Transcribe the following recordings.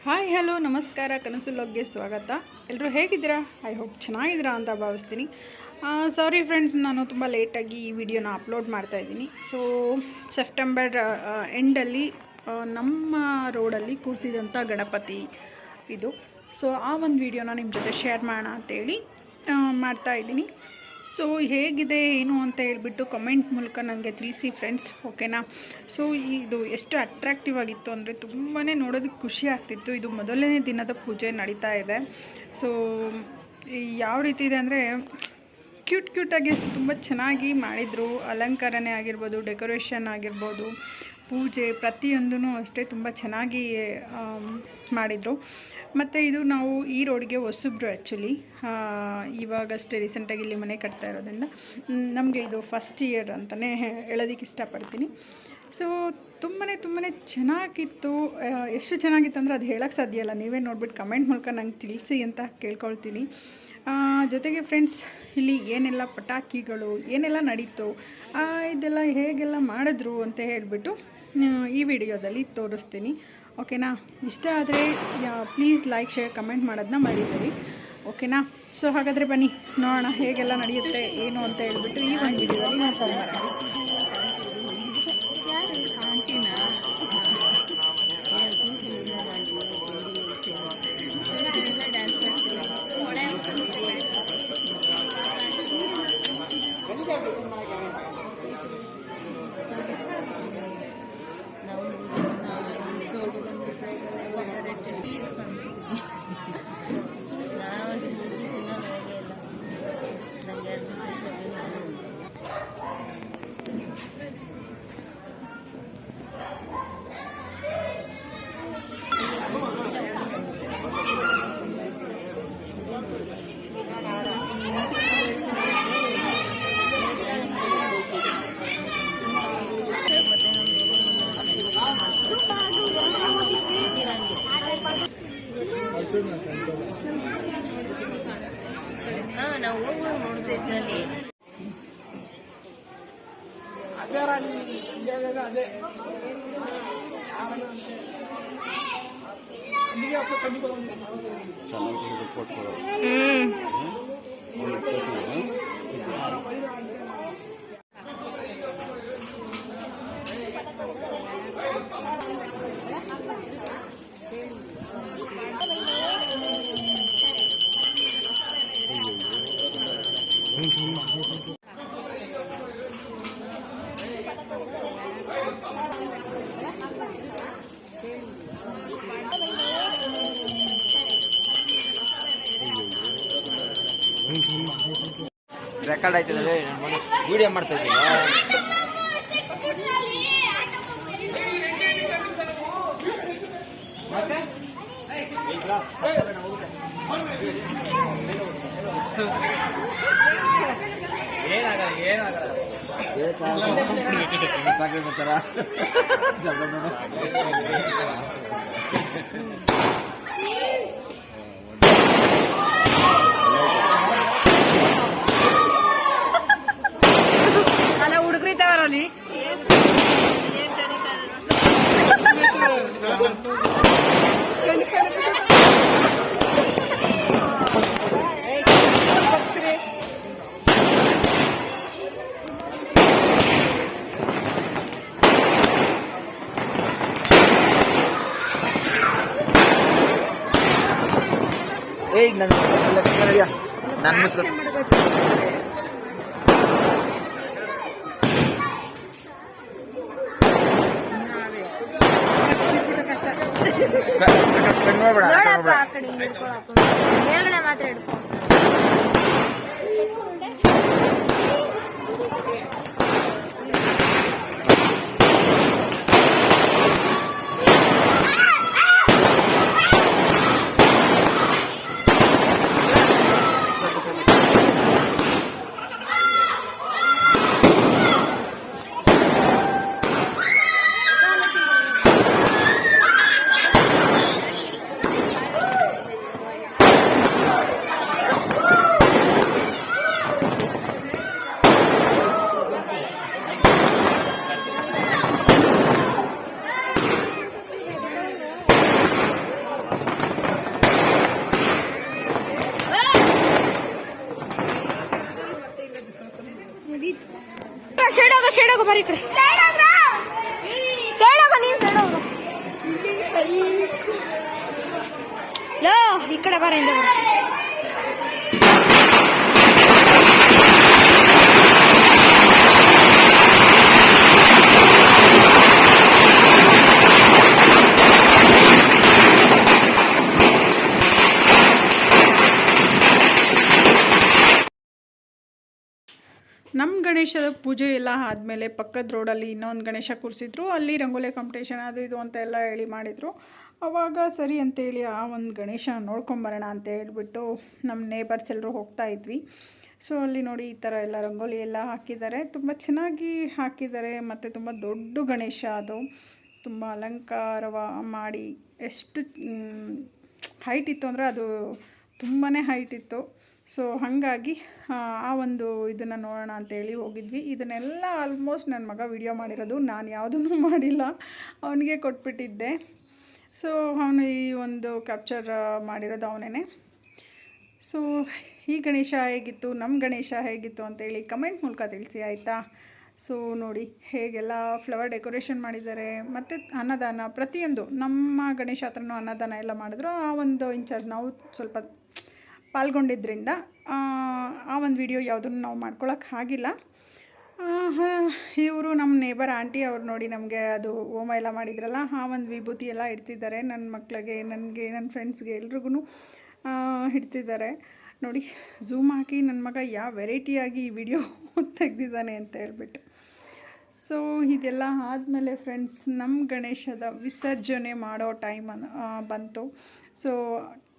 Hi hello ನಮಸ್ಕಾರ ಕನಸು ವ್ಲಾಗ್ಗೆ ಸ್ವಾಗತ. ಎಲ್ಲರೂ ಹೇಗಿದ್ದೀರಾ? ಐ ಹೋಪ್ ಚೆನ್ನಾಗಿದ್ದೀರಾ ಅಂತ ಭಾವಿಸ್ತೀನಿ. ಸಾರಿ ಫ್ರೆಂಡ್ಸ್, ನಾನು ತುಂಬ ಲೇಟಾಗಿ ಈ ವಿಡಿಯೋನ ಅಪ್ಲೋಡ್ ಮಾಡ್ತಾಯಿದ್ದೀನಿ. ಸೊ ಸೆಪ್ಟೆಂಬರ್ ಎಂಡಲ್ಲಿ ನಮ್ಮ ರೋಡಲ್ಲಿ ಕೂರಿಸಿದಂಥ ಗಣಪತಿ ಇದು. ಸೊ ಆ ಒಂದು ವಿಡಿಯೋನ ನಿಮ್ಮ ಜೊತೆ ಶೇರ್ ಮಾಡೋಣ ಅಂತೇಳಿ ಮಾಡ್ತಾಯಿದ್ದೀನಿ. ಸೊ ಹೇಗಿದೆ ಏನು ಅಂತ ಹೇಳ್ಬಿಟ್ಟು ಕಮೆಂಟ್ ಮೂಲಕ ನನಗೆ ತಿಳಿಸಿ ಫ್ರೆಂಡ್ಸ್, ಓಕೆನಾ? ಸೊ ಇದು ಎಷ್ಟು ಅಟ್ರಾಕ್ಟಿವ್ ಆಗಿತ್ತು ಅಂದರೆ ತುಂಬಾ ನೋಡೋದಕ್ಕೆ ಖುಷಿ ಆಗ್ತಿತ್ತು. ಇದು ಮೊದಲನೇ ದಿನದ ಪೂಜೆ ನಡೀತಾ ಇದೆ. ಸೊ ಯಾವ ರೀತಿ ಇದೆ ಅಂದರೆ ಕ್ಯೂಟಾಗಿ ಎಷ್ಟು ತುಂಬ ಚೆನ್ನಾಗಿ ಮಾಡಿದರು. ಅಲಂಕಾರನೇ ಆಗಿರ್ಬೋದು, ಡೆಕೋರೇಷನ್ ಆಗಿರ್ಬೋದು, ಪೂಜೆ ಪ್ರತಿಯೊಂದೂ ಅಷ್ಟೇ ತುಂಬ ಚೆನ್ನಾಗಿ ಮಾಡಿದರು. ಮತ್ತು ಇದು ನಾವು ಈ ರೋಡಿಗೆ ಹೊಸಬ್ರು ಆ್ಯಕ್ಚುಲಿ, ಇವಾಗಷ್ಟೇ ರೀಸೆಂಟಾಗಿ ಇಲ್ಲಿ ಮನೆ ಕಟ್ತಾ ಇರೋದ್ರಿಂದ ನಮಗೆ ಇದು ಫಸ್ಟ್ ಇಯರ್ ಅಂತಲೇ ಹೇಳೋದಕ್ಕೆ ಇಷ್ಟಪಡ್ತೀನಿ. ಸೊ ತುಂಬಾ ಚೆನ್ನಾಗಿತ್ತು. ಎಷ್ಟು ಚೆನ್ನಾಗಿತ್ತು ಅಂದರೆ ಅದು ಹೇಳೋಕ್ಕೆ ಸಾಧ್ಯ ಇಲ್ಲ. ನೀವೇ ನೋಡ್ಬಿಟ್ಟು ಕಮೆಂಟ್ ಮೂಲಕ ನಂಗೆ ತಿಳಿಸಿ ಅಂತ ಕೇಳ್ಕೊಳ್ತೀನಿ. ಜೊತೆಗೆ ಫ್ರೆಂಡ್ಸ್, ಇಲ್ಲಿ ಏನೆಲ್ಲ ಪಟಾಕಿಗಳು ಏನೆಲ್ಲ ನಡೀತು, ಇದೆಲ್ಲ ಹೇಗೆಲ್ಲ ಮಾಡಿದ್ರು ಅಂತ ಹೇಳಿಬಿಟ್ಟು ಈ ವಿಡಿಯೋದಲ್ಲಿ ತೋರಿಸ್ತೀನಿ, ಓಕೆನಾ? ಇಷ್ಟ ಆದರೆ ಪ್ಲೀಸ್ ಲೈಕ್, ಶೇರ್, ಕಮೆಂಟ್ ಮಾಡೋದನ್ನ ಮರಿಬೇಡಿ, ಓಕೆನಾ? ಸೊ ಹಾಗಾದರೆ ಬನ್ನಿ ನೋಡೋಣ ಹೇಗೆಲ್ಲ ನಡೆಯುತ್ತೆ ಏನು ಅಂತ ಹೇಳ್ಬಿಟ್ಟು ಈ ಒಂದು ವಿಡಿಯೋದಲ್ಲಿ ನೋಡ್ಕೊಂಬರೋಣ. ನಾವು ನೋಡ್ತಿದ್ದಲ್ಲಿ ರೆಕಾರ್ಡ್ ಆಯ್ತದೆ, ವಿಡಿಯೋ ಮಾಡ್ತಾ ಇದ್ದೀನಿ. ಅಲ್ಲ ಹುಡುಗರಿದ್ದಾವರಲ್ಲಿ ನನ್ನ ಮೇಲ್ಗಡೆ ಮಾತ್ರ ಹಿಡ್ಕೊ. ಸೈಡ್ ಹೋಗು ಬರೀ ಕಡೆ ಸೈಡ್ ಹೋಗು ನೀನು ಸೈಡ್ ಹೋಗು ಲೋ ಈ ಕಡೆ ಬರ ಹಿಂದೆ ಬರ ನಮ್ಮ ಗಣೇಶದ ಪೂಜೆ ಎಲ್ಲ ಆದಮೇಲೆ ಪಕ್ಕದ ರೋಡಲ್ಲಿ ಇನ್ನೊಂದು ಗಣೇಶ ಕೂರಿಸಿದ್ರು. ಅಲ್ಲಿ ರಂಗೋಲಿ ಕಾಂಪಿಟೇಷನ್ ಅದು ಇದು ಅಂತ ಎಲ್ಲ ಹೇಳಿ ಮಾಡಿದರು. ಆವಾಗ ಸರಿ ಅಂತೇಳಿ ಆ ಒಂದು ಗಣೇಶ ನೋಡ್ಕೊಂಬರೋಣ ಅಂತ ಹೇಳ್ಬಿಟ್ಟು ನಮ್ಮ ನೇಬರ್ಸ್ ಎಲ್ಲರೂ ಹೋಗ್ತಾ ಇದ್ವಿ. ಸೊ ಅಲ್ಲಿ ನೋಡಿ ಈ ಥರ ಎಲ್ಲ ರಂಗೋಲಿ ಎಲ್ಲ ಹಾಕಿದ್ದಾರೆ. ತುಂಬ ಚೆನ್ನಾಗಿ ಹಾಕಿದ್ದಾರೆ ಮತ್ತು ತುಂಬ ದೊಡ್ಡ ಗಣೇಶ ಅದು. ತುಂಬ ಅಲಂಕಾರವ ಮಾಡಿ ಎಷ್ಟು ಹೈಟ್ ಇತ್ತು ಅಂದರೆ ಅದು ತುಂಬಾ ಹೈಟ್ ಇತ್ತು. ಸೊ ಹಾಗಾಗಿ ಆ ಒಂದು ಇದನ್ನು ನೋಡೋಣ ಅಂತೇಳಿ ಹೋಗಿದ್ವಿ. ಇದನ್ನೆಲ್ಲ ಆಲ್ಮೋಸ್ಟ್ ನನ್ನ ಮಗ ವಿಡಿಯೋ ಮಾಡಿರೋದು, ನಾನು ಯಾವುದೂ ಮಾಡಿಲ್ಲ, ಅವನಿಗೆ ಕೊಟ್ಬಿಟ್ಟಿದ್ದೆ. ಸೊ ಅವನು ಈ ಒಂದು ಕ್ಯಾಪ್ಚರ್ ಮಾಡಿರೋದು ಅವನೇ. ಸೊ ಈ ಗಣೇಶ ಹೇಗಿತ್ತು, ನಮ್ಮ ಗಣೇಶ ಹೇಗಿತ್ತು ಅಂತೇಳಿ ಕಮೆಂಟ್ ಮೂಲಕ ತಿಳಿಸಿ ಆಯಿತಾ. ಸೊ ನೋಡಿ ಹೇಗೆಲ್ಲ ಫ್ಲವರ್ ಡೆಕೋರೇಷನ್ ಮಾಡಿದ್ದಾರೆ ಮತ್ತು ಅನ್ನದಾನ ಪ್ರತಿಯೊಂದು ನಮ್ಮ ಗಣೇಶ ಹತ್ರನೂ ಅನ್ನದಾನ ಎಲ್ಲ ಮಾಡಿದ್ರು. ಆ ಒಂದು ಇನ್ಚಾರ್ಜ್ ನಾವು ಸ್ವಲ್ಪ ಪಾಲ್ಗೊಂಡಿದ್ದರಿಂದ ಆ ಒಂದು ವಿಡಿಯೋ ಯಾವುದನ್ನು ನಾವು ಮಾಡ್ಕೊಳಕ್ಕೆ ಆಗಿಲ್ಲ. ಇವರು ನಮ್ಮ ನೇಬರ್ ಆಂಟಿ ಅವ್ರು ನೋಡಿ ನಮಗೆ ಅದು ಹೋಮ ಎಲ್ಲ ಮಾಡಿದ್ರಲ್ಲ, ಆ ಒಂದು ವಿಭೂತಿ ಎಲ್ಲ ಇಡ್ತಿದ್ದಾರೆ. ನನ್ನ ಮಕ್ಕಳಿಗೆ, ನನಗೆ, ನನ್ನ ಫ್ರೆಂಡ್ಸ್ಗೆ ಎಲ್ರಿಗೂ ಇಡ್ತಿದ್ದಾರೆ. ನೋಡಿ ಝೂಮ್ ಹಾಕಿ ನನ್ನ ಮಗ ಯಾವ ವೆರೈಟಿಯಾಗಿ ಈ ವಿಡಿಯೋ ತೆಗೆದಿದ್ದಾನೆ ಅಂತ ಹೇಳ್ಬಿಟ್ಟು. ಸೊ ಇದೆಲ್ಲ ಆದಮೇಲೆ ಫ್ರೆಂಡ್ಸ್ ನಮ್ಮ ಗಣೇಶದ ವಿಸರ್ಜನೆ ಮಾಡೋ ಟೈಮ್ ಬಂತು. ಸೊ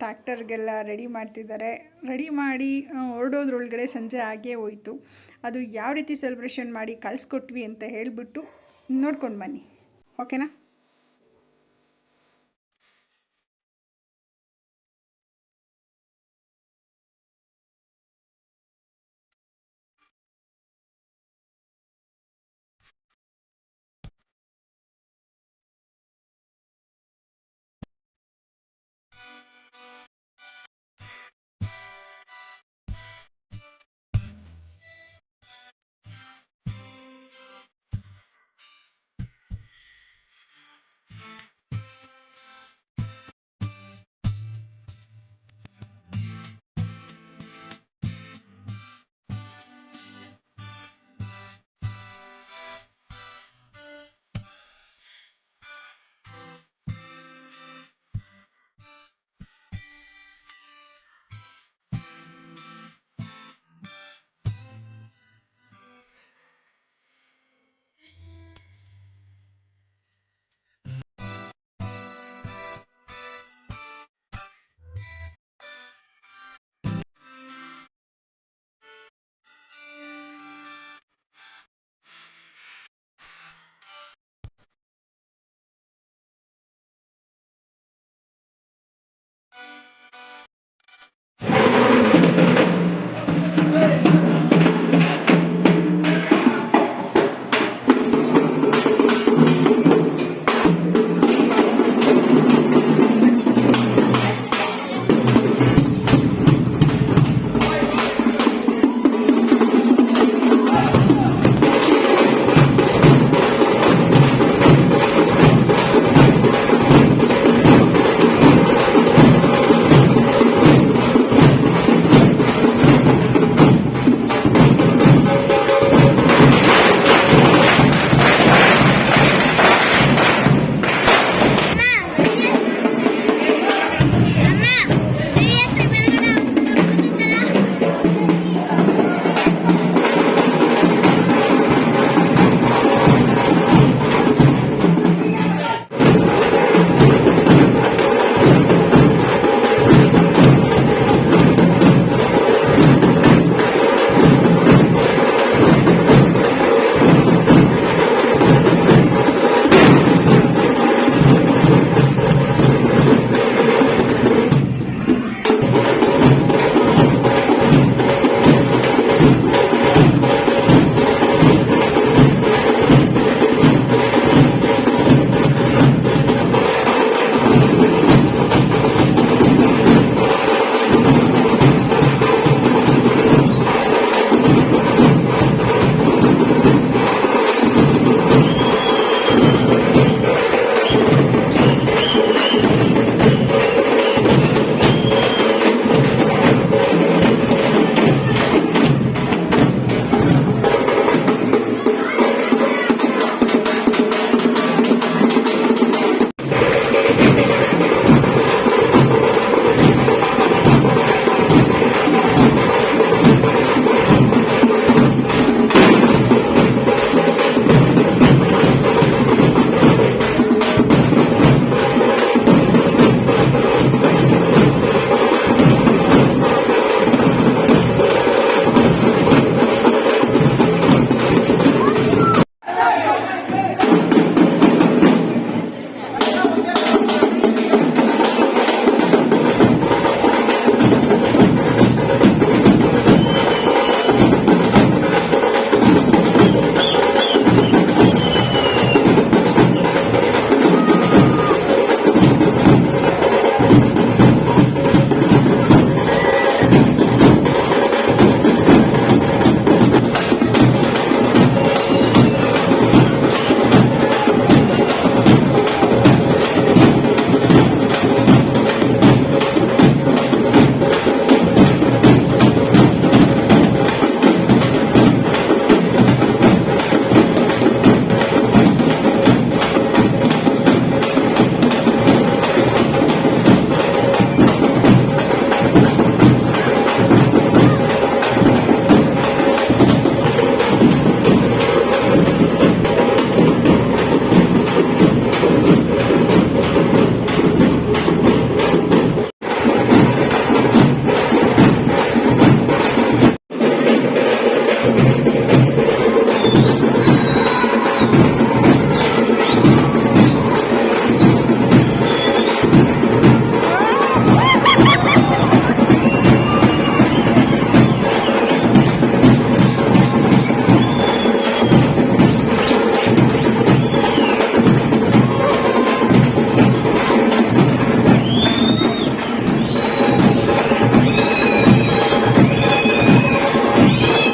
ಟ್ಯಾಕ್ಟರ್ಗೆಲ್ಲ ರೆಡಿ ಮಾಡ್ತಿದ್ದಾರೆ. ರೆಡಿ ಮಾಡಿ ಹೊರಡೋದ್ರೊಳಗಡೆ ಸಂಜೆ ಆಗೇ ಹೋಯಿತು. ಅದು ಯಾವ ರೀತಿ ಸೆಲೆಬ್ರೇಷನ್ ಮಾಡಿ ಕಳಿಸ್ಕೊಟ್ವಿ ಅಂತ ಹೇಳಿಬಿಟ್ಟು ನೋಡ್ಕೊಂಡು ಬನ್ನಿ, ಓಕೆನಾ. ಮಾಡ್ಕೊಳ್ಳಿ.